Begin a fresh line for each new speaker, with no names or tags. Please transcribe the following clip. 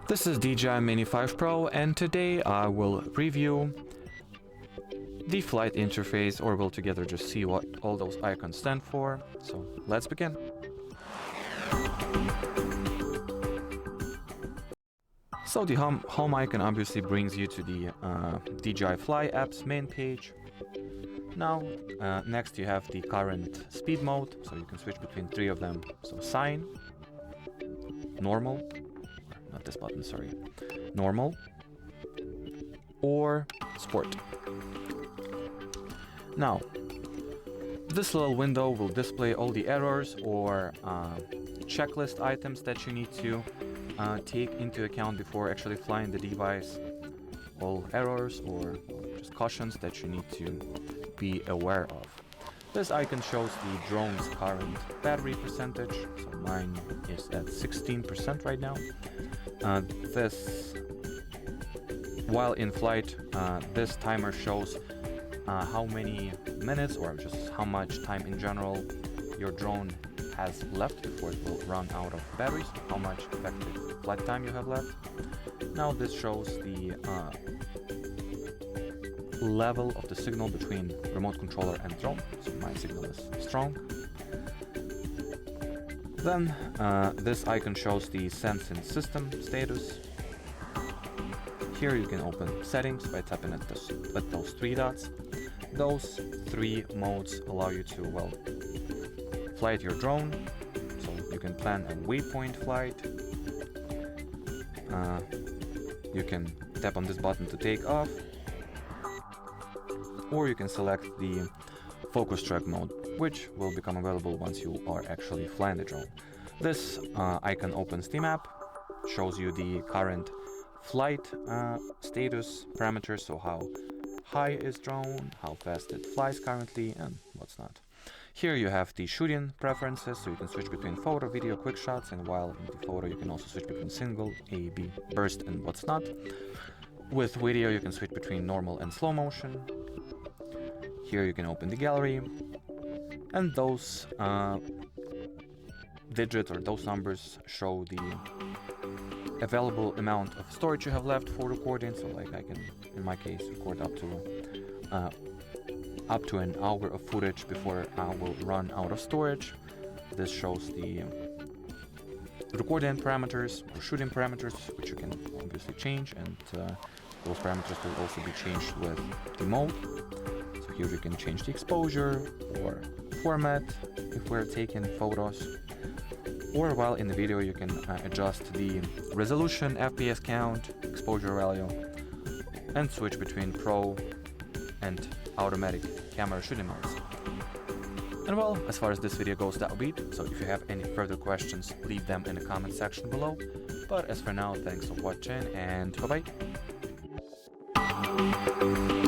This is DJI Mini 5 Pro, and today I will review the flight interface, or we'll together just see what all those icons stand for. So let's begin. So the home icon obviously brings you to the DJI Fly app's main page. Now, next you have the current speed mode, so you can switch between three of them. So sign, normal, not this button, sorry, normal, or sport. Now, this little window will display all the errors or checklist items that you need to take into account before actually flying the device. All errors or just cautions that you need to be aware of. This icon shows the drone's current battery percentage, so mine is at 16% right now. While in flight, this timer shows how many minutes or just how much time in general your drone has left before it will run out of batteries, how much effective flight time you have left. Now this shows the level of the signal between remote controller and drone, so my signal is strong. Then this icon shows the sensing system status. Here you can open settings by tapping at those three dots. Those three modes allow you to, well, flight your drone, so you can plan a waypoint flight. You can tap on this button to take off, or you can select the focus track mode, which will become available once you are actually flying the drone. This icon opens the map, shows you the current flight status parameters, so how high is drone, how fast it flies currently, and what's not. Here you have the shooting preferences, so you can switch between photo, video, quick shots, and while in the photo you can also switch between single, A, B, burst, and what's not. With video you can switch between normal and slow motion. Here you can open the gallery, and those digits or those numbers show the available amount of storage you have left for recording. So like I can, in my case, record up to an hour of footage before I will run out of storage. This shows the recording parameters or shooting parameters, which you can obviously change, and those parameters will also be changed with the mode. So here you can change the exposure or format if we're taking photos, or while in the video you can adjust the resolution, FPS count, exposure value, and switch between pro and automatic camera shooting modes. And well, as far as this video goes, that'll be it. So if you have any further questions, leave them in the comment section below. But as for now, thanks for watching, and bye bye.